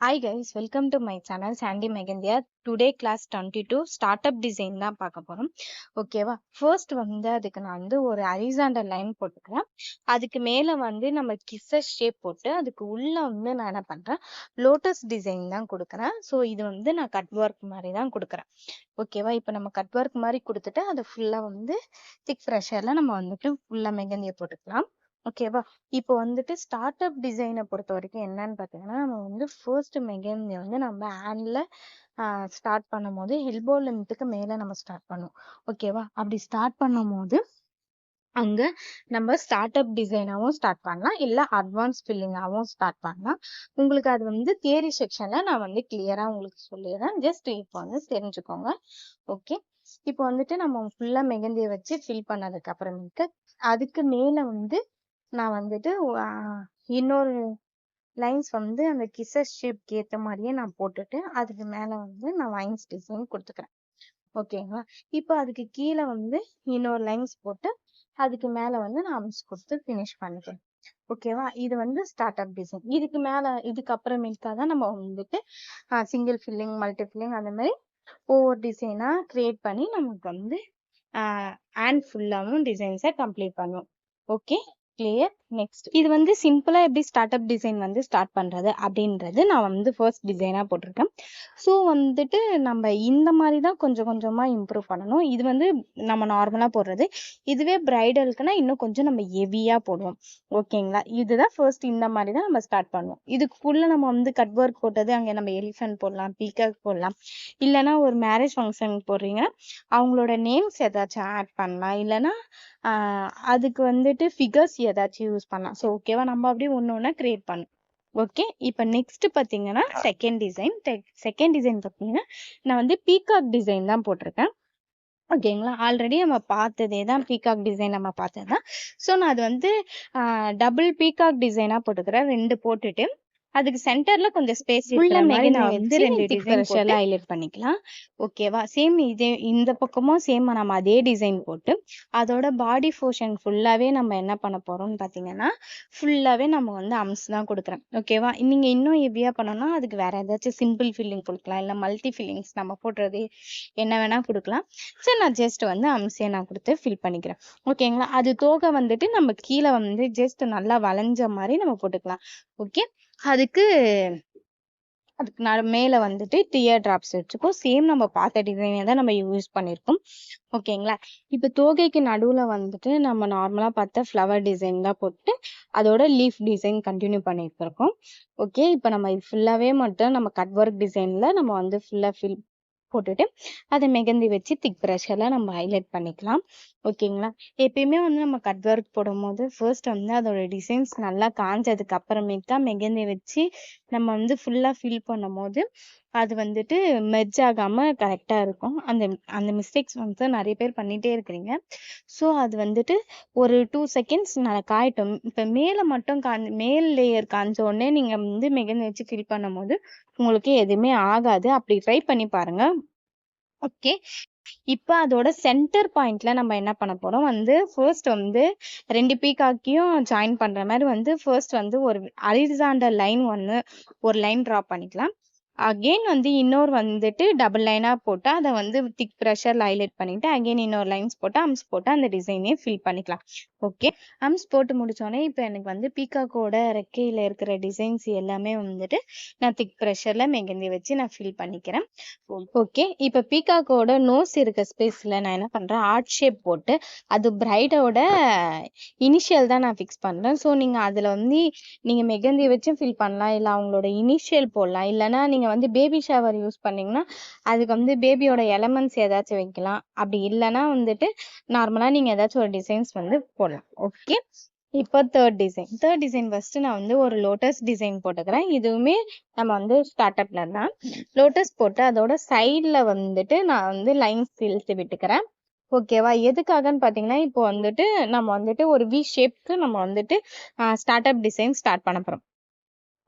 Hi guys, welcome to my channel Sandy Megandia. Today class 22 startup design தான் பார்க்க போறோம். ஓகேவா? ஃபர்ஸ்ட் வந்து அதுக்கு நான் வந்து ஒரு ஹரிசாண்டல் லைன் போட்டுக்கிறேன். அதுக்கு மேல வந்து நம்ம கிஸ்ஸஸ் ஷேப் போட்டு அதுக்கு உள்ள வந்து நான் என்ன பண்றேன், லோட்டஸ் டிசைன் தான் கொடுக்குறேன். ஸோ இது வந்து நான் கட் ஒர்க் மாதிரி தான் கொடுக்குறேன். ஓகேவா? இப்போ நம்ம கட் ஒர்க் மாதிரி கொடுத்துட்டு அதை ஃபுல்லா வந்து திக் ப்ரெஷர்ல நம்ம வந்துட்டு ஃபுல்லா மெகந்திய போட்டுக்கலாம். ஓகேவா? இப்போ வந்துட்டு ஸ்டார்ட் அப் டிசைனை பொறுத்த வரைக்கும் என்னன்னு பார்த்தீங்கன்னா, நம்ம வந்து ஃபர்ஸ்ட் மெகந்திய வந்து நம்ம ஹேண்ட்ல ஸ்டார்ட் பண்ணும் போது எல்போ லென்த்துக்கு மேல நம்ம ஸ்டார்ட் பண்ணுவோம். ஓகேவா? அப்படி ஸ்டார்ட் பண்ணும் போது அங்க நம்ம ஸ்டார்ட் அப் டிசைனாவும் ஸ்டார்ட் பண்ணலாம், இல்ல அட்வான்ஸ் ஃபில்லிங்காவும் ஸ்டார்ட் பண்ணலாம். உங்களுக்கு அது வந்து தியரி செக்ஷன்ல நான் வந்து கிளியரா உங்களுக்கு சொல்லிடுறேன். ஜஸ்ட் இப்போ வந்து தெரிஞ்சுக்கோங்க. ஓகே, இப்போ வந்துட்டு நம்ம ஃபுல்லா மெகந்திய வச்சு ஃபில் பண்ணதுக்கு அப்புறமேட்டு அதுக்கு மேல வந்து நான் வந்துட்டு இன்னொரு லைன்ஸ் வந்து அந்த கிசஸ் ஷேப்க்கு ஏத்த மாதிரியே நான் போட்டுட்டு அதுக்கு மேல வந்து நான் லைன்ஸ் டிசைன் கொடுத்துக்கிறேன். ஓகேங்களா? இப்போ அதுக்கு கீழே வந்து இன்னொரு லைன்ஸ் போட்டு அதுக்கு மேல வந்து நான் அம்ஸ் கொடுத்து ஃபினிஷ் பண்ணிக்கிறேன். ஓகேவா? இது வந்து ஸ்டார்ட் அப் டிசைன். இதுக்கு மேல இதுக்கு அப்புறமேட்டா தான் நம்ம வந்துட்டு சிங்கிள் ஃபில்லிங், மல்டி ஃபில்லிங் அந்த மாதிரி ஒவ்வொரு டிசைனா கிரியேட் பண்ணி நமக்கு வந்து ஹேண்ட் ஃபுல்லாவும் டிசைன்ஸை கம்ப்ளீட் பண்ணுவோம். Okay, clear. நெக்ஸ்ட் இது வந்து சிம்பிளா எப்படி ஸ்டார்ட் அப் டிசைன் வந்து ஸ்டார்ட் பண்றது அப்படின்றது நான் வந்து ஃபர்ஸ்ட் டிசைனா போட்டிருக்கேன். ஸோ வந்துட்டு நம்ம இந்த மாதிரி தான் கொஞ்சம் கொஞ்சமா இம்ப்ரூவ் பண்ணணும். இது வந்து நம்ம நார்மலா போடுறது. இதுவே பிரைடலுக்குன்னா இன்னும் கொஞ்சம் நம்ம ஹெவியா போடுவோம். ஓகேங்களா? இதுதான் ஃபர்ஸ்ட் இந்த மாதிரி தான் நம்ம ஸ்டார்ட் பண்ணுவோம். இதுக்குள்ள நம்ம வந்து கட் ஒர்க் போட்டது அங்கே நம்ம எலிஃபென்ட் போடலாம், பீகாக் போடலாம், இல்லைன்னா ஒரு மேரேஜ் ஃபங்க்ஷன் போடுறீங்கன்னா அவங்களோட நேம்ஸ் ஏதாச்சும் ஆட் பண்ணலாம், இல்லைன்னா அதுக்கு வந்துட்டு ஃபிகர்ஸ் ஏதாச்சும் யூஸ் பண்ணலாம். ஸோ ஓகேவா? நம்ம அப்படியே ஒன்று ஒன்றா கிரியேட் பண்ணணும். ஓகே, இப்போ நெக்ஸ்ட் பார்த்தீங்கன்னா செகண்ட் டிசைன் பார்த்தீங்கன்னா நான் வந்து பீகாக் டிசைன் தான் போட்டிருக்கேன். ஓகேங்களா? ஆல்ரெடி நம்ம பார்த்ததே தான், பீகாக் டிசைன் நம்ம பார்த்தது தான். ஸோ நான் அது வந்து டபுள் பீகாக் டிசைனாக போட்டுக்கிறேன். 2 போட்டுட்டு அதுக்கு சென்டர்ல கொஞ்சம் ஸ்பேஸ் இருக்கிற மாதிரி நான் வந்து 2 டிசைன் போட்டு ஹைலைட் பண்ணிக்கலாம். ஓகேவா? சேம் இதே இந்த பக்கமும் சேம் நம்ம அதே டிசைன் போட்டு அதோட பாடி போர்ஷன் ஃபுல்லாவே நம்ம என்ன பண்ண போறோம்னு பாத்தீங்கன்னா ஃபுல்லாவே நம்ம வந்து அம்ஸ் தான் கொடுக்குறேன். ஓகேவா? நீங்க இன்னும் ஹெவியா பண்ணணும்னா அதுக்கு வேற ஏதாச்சும் சிம்பிள் ஃபில்லிங் கொடுக்கலாம், இல்ல மல்டி ஃபில்லிங்ஸ் நம்ம போடுறது என்ன வேணா கொடுக்கலாம். சரி, நான் ஜஸ்ட் வந்து அம்ஸே நான் கொடுத்து ஃபில் பண்ணிக்கிறேன். ஓகேங்களா? அது தோகை வந்துட்டு நம்ம கீழே வந்து ஜஸ்ட் நல்லா வளைஞ்ச மாதிரி நம்ம போட்டுக்கலாம். ஓகே, அதுக்கு மேல வந்துட்டு டியர் டிராப்ஸ் வச்சுக்கோ. சேம் நம்ம பார்த்த டிசைனே தான் நம்ம யூஸ் பண்ணியிருக்கோம். ஓகேங்களா? இப்போ தோகைக்கு நடுவுல வந்துட்டு நம்ம நார்மலா பார்த்த ஃப்ளவர் டிசைன் தான் போட்டு அதோட லீஃப் டிசைன் கண்டினியூ பண்ணிட்டு இருக்கோம். ஓகே, இப்போ நம்ம இது ஃபுல்லாவே மட்டும் நம்ம கட் ஒர்க் டிசைன்ல நம்ம வந்து ஃபுல்லா ஃபில் போட்டுட்டு அதை மெகந்தி வச்சு திக் ப்ரஷர்ல நம்ம ஹைலைட் பண்ணிக்கலாம். ஓகேங்களா? எப்பயுமே வந்து நம்ம கட் ஒர்க் போடும் போது ஃபர்ஸ்ட் வந்து அதோட டிசைன்ஸ் நல்லா காஞ்சதுக்கு அப்புறமேட்டு தான் மெகந்தி வச்சு நம்ம வந்து ஃபுல்லா ஃபில் பண்ணும் போது அது வந்துட்டு மெர்ஜ் ஆகாம கரெக்டா இருக்கும். அந்த அந்த மிஸ்டேக்ஸ் வந்து நிறைய பேர் பண்ணிட்டே இருக்கிறீங்க. ஸோ அது வந்துட்டு ஒரு 2 செகண்ட்ஸ் காயட்டும். இப்போ மேல மட்டும் மேல் லேயர் காஞ்ச உடனே நீங்க வந்து மெகந்தி வச்சு ஃபில் பண்ணும் போது உங்களுக்கு எதுவுமே ஆகாது. அப்படி ட்ரை பண்ணி பாருங்க. ஓகே, இப்போ அதோட சென்டர் பாயிண்ட்ல நம்ம என்ன பண்ண போறோம் வந்து ஃபர்ஸ்ட் வந்து 2 பீகாக்கையும் ஜாயின் பண்ற மாதிரி வந்து ஃபர்ஸ்ட் வந்து ஒரு ஹரிசாண்டல் லைன் ஒரு லைன் டிரா பண்ணிக்கலாம். அகெயின் வந்து இன்னொரு வந்துட்டு டபுள் லைனா போட்டு அதை வந்து திக் ப்ரெஷர்ல ஹைலைட் பண்ணிட்டு அகெயின் இன்னொரு லைன்ஸ் போட்டு அம்ஸ் போட்டு அந்த டிசைனே ஃபில் பண்ணிக்கலாம். ஓகே, அம்ஸ் போட்டு முடிச்சோடனே இப்போ எனக்கு வந்து பீகாக்கோட ரெக்கையில இருக்கிற டிசைன்ஸ் எல்லாமே வந்துட்டு நான் திக் ப்ரெஷர்ல மெகந்தி வச்சு நான் ஃபில் பண்ணிக்கிறேன். ஓகே, இப்போ பீகாக்கோட நோஸ் இருக்க ஸ்பேஸ்ல நான் என்ன பண்றேன், ஆர்ட் ஷேப் போட்டு அது பிரைடோட இனிஷியல் தான் நான் ஃபிக்ஸ் பண்றேன். ஸோ நீங்க அதுல வந்து நீங்க மெகந்தி வச்சும் ஃபில் பண்ணலாம், இல்ல அவங்களோட இனிஷியல் போடலாம், இல்லைன்னா நீங்க வந்து பேபி ஷவர் யூஸ் பண்ணீங்கன்னா அதுக்கு வந்து பேபியோட எலமெண்ட்ஸ் ஏதாச்சும் வைக்கலாம். அப்படி இல்லைன்னா வந்துட்டு நார்மலா நீங்க ஏதாச்சும் ஒரு டிசைன்ஸ் வந்து போடலாம். ஓகே, இப்போ தேர்ட் டிசைன் ஃபர்ஸ்ட் நான் வந்து ஒரு லோட்டஸ் டிசைன் போட்டுக்கிறேன். இதுவுமே நம்ம வந்து ஸ்டார்ட் அப்ல தான் லோட்டஸ் போட்டு அதோட சைட்ல வந்துட்டு நான் வந்து லைன்ஸ் இழுத்து விட்டுக்கிறேன். ஓகேவா? எதுக்காகன்னு பாத்தீங்கன்னா இப்போ வந்துட்டு நம்ம வந்துட்டு ஒரு வி ஷேப்க்கு நம்ம வந்துட்டு ஸ்டார்ட் அப் டிசைன் ஸ்டார்ட் பண்ண போறோம்.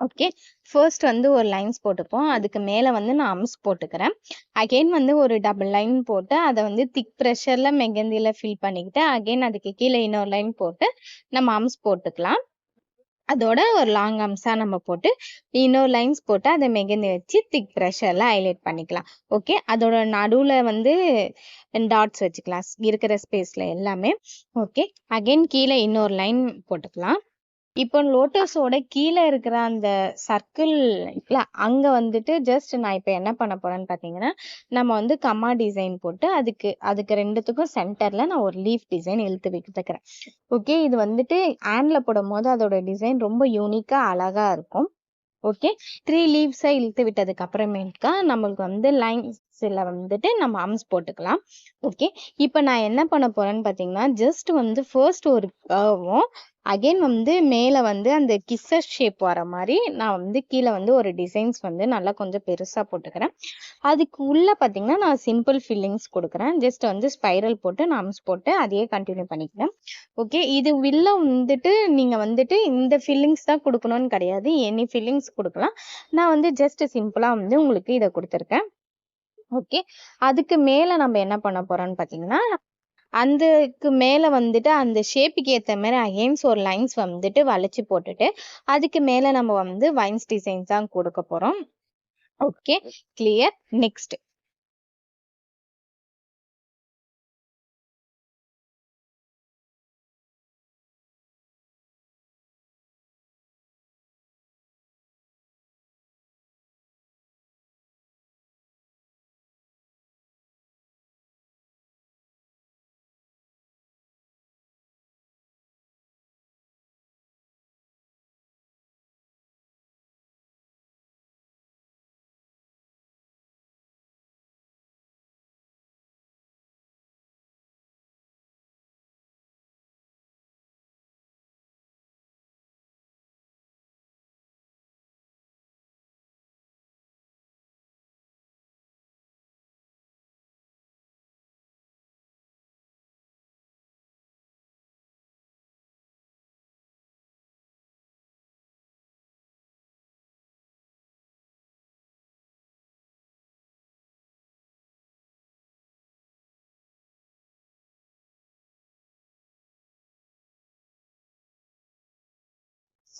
ஓகே, ஃபர்ஸ்ட் வந்து ஒரு லைன்ஸ் போட்டுப்போம். அதுக்கு மேல வந்து நான் அம்ஸ் போட்டுக்கிறேன். அகெயின் வந்து ஒரு டபுள் லைன் போட்டு அதை வந்து திக் ப்ரெஷர்ல மெகந்தில ஃபில் பண்ணிக்கிட்டு அகெயின் அதுக்கு கீழே இன்னொரு லைன் போட்டு நம்ம அம்ஸ் போட்டுக்கலாம். அதோட ஒரு லாங் ஆர்ம்ஸா நம்ம போட்டு இன்னொரு லைன்ஸ் போட்டு அதை மெகந்தி வச்சு திக் ப்ரெஷர்ல ஹைலைட் பண்ணிக்கலாம். ஓகே, அதோட நடுவுல வந்து டாட்ஸ் வச்சுக்கலாம் இருக்கிற ஸ்பேஸ்ல எல்லாமே. ஓகே, அகைன் கீழே இன்னொரு லைன் போட்டுக்கலாம். இப்போ லோட்டஸோட கீழே இருக்கிற அந்த சர்க்கிள் அங்க வந்துட்டு ஜஸ்ட் நான் இப்ப என்ன பண்ண போறேன்னு பாத்தீங்கன்னா, நம்ம வந்து கம்மா டிசைன் போட்டு அதுக்கு ரெண்டுத்துக்கும் சென்டர்ல நான் ஒரு லீஃப் டிசைன் இழுத்து விட்டுக்கிறேன். ஓகே, இது வந்துட்டு ஹேண்ட்ல போடும் போது அதோட டிசைன் ரொம்ப யூனிக்கா அழகா இருக்கும். ஓகே, 3 லீவ்ஸை இழுத்து விட்டதுக்கு அப்புறமேட்டுக்கா நம்மளுக்கு வந்து லைன்ஸ்ல வந்துட்டு நம்ம ஆர்ம்ஸ் போட்டுக்கலாம். ஓகே, இப்போ நான் என்ன பண்ண போறேன்னு பாத்தீங்கன்னா, ஜஸ்ட் வந்து ஃபர்ஸ்ட் ஒரு கர்வும் அகைன் வந்து மேல வந்து அந்த கிஸ்ஸர் ஷேப் வர மாதிரி நான் வந்து கீழே வந்து ஒரு டிசைன்ஸ் வந்து நல்லா கொஞ்சம் பெருசா போட்டுக்கிறேன். அதுக்கு உள்ள பாத்தீங்கன்னா நான் சிம்பிள் ஃபில்லிங்ஸ் கொடுக்குறேன். ஜஸ்ட் வந்து ஸ்பைரல் போட்டு நாம்ஸ் போட்டு அதையே கண்டினியூ பண்ணிக்கிறேன். ஓகே, இது உள்ள வந்துட்டு நீங்க வந்துட்டு இந்த ஃபில்லிங்ஸ் தான் கொடுக்கணும்னு கிடையாது, எனி ஃபில்லிங்ஸ் கொடுக்கலாம். நான் வந்து ஜஸ்ட் சிம்பிளா வந்து உங்களுக்கு இதை கொடுத்துருக்கேன். ஓகே, அதுக்கு மேல நம்ம என்ன பண்ண போறோம்னு பாத்தீங்கன்னா, அதுக்கு மேல வந்துட்டு அந்த ஷேப்புக்கு ஏத்த மாதிரி அகைன்ஸ் ஒரு லைன்ஸ் வந்துட்டு வளைச்சு போட்டுட்டு அதுக்கு மேல நம்ம வந்து வைன்ஸ் டிசைன்ஸ் தான் கொடுக்க போறோம். Okay, clear. Next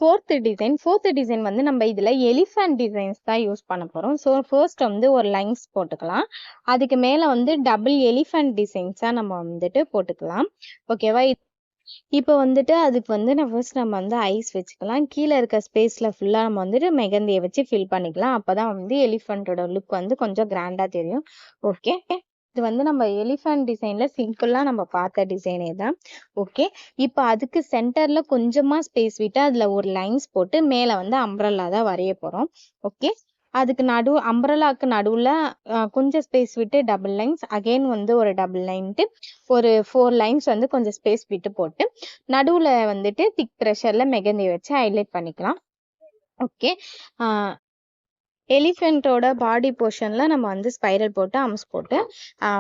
fourth design வந்து நம்ம இதுல எலிஃபண்ட் டிசைன்ஸ் தான் யூஸ் பண்ண போறோம். ஸோ ஃபர்ஸ்ட் வந்து ஒரு லைன்ஸ் போட்டுக்கலாம். அதுக்கு மேல வந்து டபுள் எலிஃபண்ட் டிசைன்ஸா நம்ம வந்துட்டு போட்டுக்கலாம். ஓகேவா, இப்போ வந்துட்டு அதுக்கு வந்து நம்ம வந்து ஐஸ் வச்சுக்கலாம். கீழே இருக்க ஸ்பேஸ்ல ஃபுல்லா நம்ம வந்துட்டு மெகந்தியை வச்சு ஃபில் பண்ணிக்கலாம். அப்பதான் வந்து எலிஃபண்டோட லுக் வந்து கொஞ்சம் கிராண்டா தெரியும். ஓகே, இது வந்து நம்ம எலிஃபண்ட் டிசைன்ல சிம்பிளா நம்ம பார்த்த டிசைனே தான். ஓகே, இப்போ அதுக்கு சென்டர்ல கொஞ்சமா ஸ்பேஸ் விட்டு அதுல ஒரு லைன்ஸ் போட்டு மேல வந்து அம்ப்ரெல்லா தான் வரைய போறோம். ஓகே, அதுக்கு அம்ப்ரெல்லாக்கு நடுவுல கொஞ்சம் ஸ்பேஸ் விட்டு டபுள் லைன்ஸ் அகைன் வந்து ஒரு டபுள் லைன்ட்டு ஒரு 4 லைன்ஸ் வந்து கொஞ்சம் ஸ்பேஸ் விட்டு போட்டு நடுவுல வந்துட்டு திக் ப்ரெஷர்ல மெகந்தி வச்சு ஹைலைட் பண்ணிக்கலாம். ஓகே, எலிஃபென்ட்டோட பாடி போர்ஷன்ல நம்ம வந்து ஸ்பைரல் போட்டு ஆர்ம்ஸ் போட்டு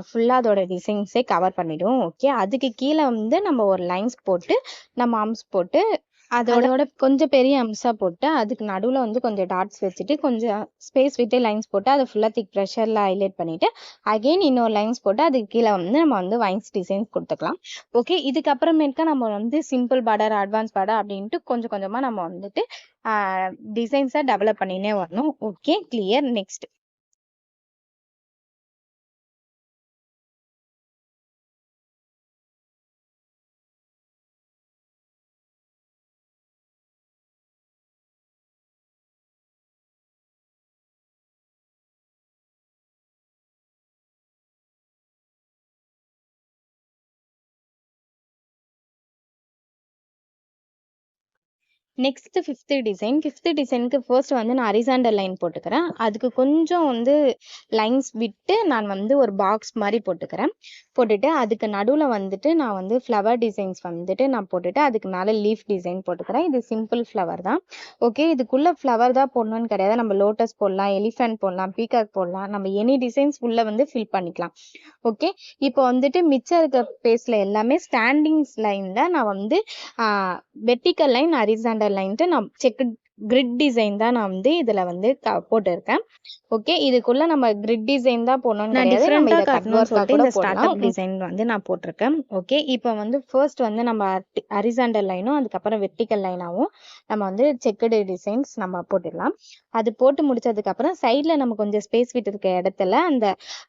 ஃபுல்லா அதோட டிசைன்ஸே கவர் பண்ணிடுவோம். ஓகே, அதுக்கு கீழே வந்து நம்ம ஒரு லைன்ஸ் போட்டு நம்ம ஆர்ம்ஸ் போட்டு அதோட கொஞ்சம் பெரிய அம்சா போட்டு அதுக்கு நடுவுல வந்து கொஞ்சம் டாட்ஸ் வச்சுட்டு கொஞ்சம் ஸ்பேஸ் விட்டு லைன்ஸ் போட்டு அதை ஃபுல்லா திக் ப்ரெஷர்ல ஹைலைட் பண்ணிட்டு அகைன் இன்னொரு லைன்ஸ் போட்டு அதுக்கு கீழே வந்து நம்ம வந்து வைன்ஸ் டிசைன்ஸ் கொடுத்துக்கலாம். ஓகே, இதுக்கப்புறமேட்டுக்கா நம்ம வந்து சிம்பிள் பார்டர் அட்வான்ஸ் பார்டர் அப்படின்ட்டு கொஞ்சம் கொஞ்சமா நம்ம வந்துட்டு டிசைன்ஸை டெவலப் பண்ணினே வரணும். Okay, clear. Next next fifth டிசைனுக்கு ஃபர்ஸ்ட் வந்து நான் ஹரிசாண்டல் லைன் போட்டுக்கிறேன். அதுக்கு கொஞ்சம் வந்து லைன்ஸ் விட்டு நான் வந்து ஒரு பாக்ஸ் மாதிரி போட்டுட்டு அதுக்கு நடுவில் வந்துட்டு நான் வந்து ஃப்ளவர் டிசைன்ஸ் வந்துட்டு நான் போட்டுட்டு அதுக்கு மேலே லீஃப் டிசைன் போட்டுக்கிறேன். இது சிம்பிள் ஃப்ளவர் தான். ஓகே, இதுக்குள்ள ஃப்ளவர் தான் போடணும்னு கிடையாது. நம்ம லோட்டஸ் போடலாம், எலிஃபென்ட் போடலாம், பீகாக் போடலாம், நம்ம எனி டிசைன்ஸ் உள்ள வந்து ஃபில் பண்ணிக்கலாம். ஓகே, இப்போ வந்துட்டு மிச்சம் இருக்க பேஸ்ல எல்லாமே ஸ்டாண்டிங்ஸ் லைன்ல நான் வந்து வெர்டிக்கல் லைன் ஹரிசாண்டல் லைன்ட்டு நான் கிரிட் டிசைன் தான் நான் வந்து இதுல வந்து போட்டிருக்கேன். ஓகே, இதுக்குள்ள நம்ம கிரிட் டிசைன் தான் போடணும் கிடையாது, நம்ம இத கட் ஒர்க்கா கூட போடலாம். டிசைன் வந்து நான் போட்டிருக்கேன். ஓகே, இப்போ வந்து ஃபர்ஸ்ட் வந்து நம்ம ஹரிசாண்டல் லைனும் அதுக்கப்புறம் வெர்டிக்கல் லைனாவும் நம்ம வந்து செக்குடு டிசைன்ஸ் நம்ம போட்டுடலாம். அது போட்டு முடிச்சதுக்கு அப்புறம் சைட்ல நம்ம கொஞ்சம் ஸ்பேஸ் விட்டு இருக்க இடத்துல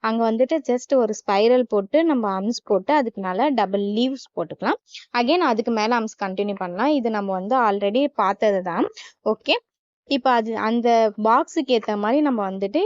அங்க வந்துட்டு ஜஸ்ட் ஒரு ஸ்பைரல் போட்டு நம்ம அம்ஸ் போட்டு அதுக்கு மேல டபுள் லீவ்ஸ் போட்டுக்கலாம். அகைன் அதுக்கு மேல அம்ஸ் கண்டினியூ பண்ணலாம். இது நம்ம வந்து ஆல்ரெடி பார்த்தது தான். ஓகே, இப்போ அது அந்த பாக்ஸுக்கு ஏற்ற மாதிரி நம்ம வந்துட்டு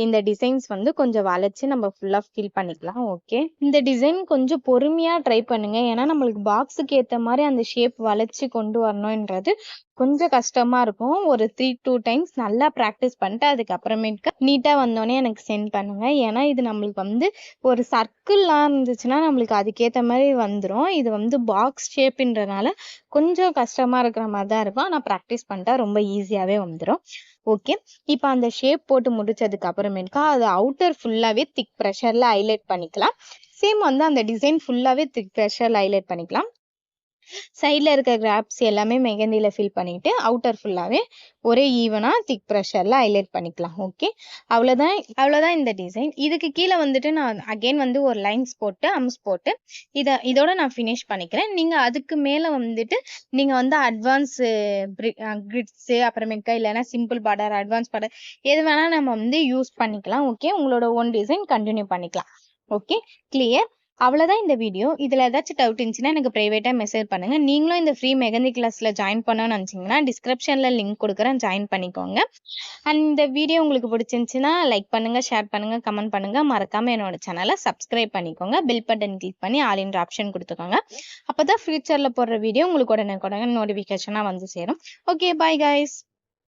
இந்த டிசைன்ஸ் வந்து கொஞ்சம் வளைச்சு நம்ம ஃபுல்லாக ஃபில் பண்ணிக்கலாம். ஓகே, இந்த டிசைன் கொஞ்சம் பொறுமையாக ட்ரை பண்ணுங்க, ஏன்னா நம்மளுக்கு பாக்ஸுக்கு ஏற்ற மாதிரி அந்த ஷேப் வளைச்சு கொண்டு வரணுன்றது கொஞ்சம் கஷ்டமா இருக்கும். ஒரு 3-2 டைம்ஸ் நல்லா ப்ராக்டிஸ் பண்ணிட்டு அதுக்கப்புறமேட்டுக்கு நீட்டாக வந்தோடனே எனக்கு சென்ட் பண்ணுங்க. ஏன்னா இது நம்மளுக்கு வந்து ஒரு சர்க்கிள்லாம் இருந்துச்சுன்னா நம்மளுக்கு அதுக்கேற்ற மாதிரி வந்துடும். இது வந்து பாக்ஸ் ஷேப்புன்றனால கொஞ்சம் கஷ்டமா இருக்கிற மாதிரி தான் இருக்கும். ஆனால் ப்ராக்டிஸ் பண்ணிட்டா ரொம்ப ஈஸியாகவே வந்துடும். ஓகே, இப்போ அந்த ஷேப் போட்டு முடிச்சதுக்கு அப்புறமேட்டுக்கா அது அவுட்டர் ஃபுல்லாகவே திக் ப்ரெஷரில் ஹைலைட் பண்ணிக்கலாம். சேம் வந்து அந்த டிசைன் ஃபுல்லாகவே திக் ப்ரெஷரில் ஹைலைட் பண்ணிக்கலாம். சைடில் இருக்க கிராப்ஸ் எல்லாமே மெகந்தியில் ஃபில் பண்ணிட்டு அவுட்டர் ஃபுல்லாகவே ஒரே ஈவனாக திக் ப்ரெஷரில் ஹைலைட் பண்ணிக்கலாம். ஓகே, அவ்வளோதான் இந்த டிசைன். இதுக்கு கீழே வந்துட்டு நான் அகெயின் வந்து ஒரு லைன்ஸ் போட்டு அம்ஸ் போட்டு இதோட நான் ஃபினிஷ் பண்ணிக்கிறேன். நீங்கள் அதுக்கு மேலே வந்துட்டு நீங்கள் வந்து அட்வான்ஸ் கிரிட்ஸு அப்புறமேக்கா இல்லைன்னா சிம்பிள் பார்டர் அட்வான்ஸ் பார்டர் எது வேணால் நம்ம வந்து யூஸ் பண்ணிக்கலாம். ஓகே, உங்களோட ஓன் டிசைன் கண்டினியூ பண்ணிக்கலாம். Okay, clear. அவ்வளோதான் இந்த வீடியோ. இதில் ஏதாச்சும் டவுட் இருந்துச்சுன்னா எனக்கு ப்ரைவேட்டாக மெசேஜ் பண்ணுங்கள். நீங்களும் இந்த ஃப்ரீ மெகந்தி கிளாஸில் ஜாயின் பண்ணணும்னு நினச்சிங்கன்னா டிஸ்கிரிப்ஷனில் லிங்க் கொடுக்குறேன், ஜாயின் பண்ணிக்கோங்க. அண்ட் இந்த வீடியோ உங்களுக்கு பிடிச்சிருந்துச்சுன்னா லைக் பண்ணுங்கள், ஷேர் பண்ணுங்கள், கமெண்ட் பண்ணுங்கள். மறக்காமல் என்னோட சேனலை சப்ஸ்கிரைப் பண்ணிக்கோங்க. பெல் பட்டன் கிளிக் பண்ணி ஆல் இன்ற ஆப்ஷன் கொடுத்துக்கோங்க. அப்போ தான் ஃபியூச்சரில் போடுற வீடியோ உங்களுக்கு உடனே நோட்டிஃபிகேஷனாக வந்து சேரும். Okay, bye guys.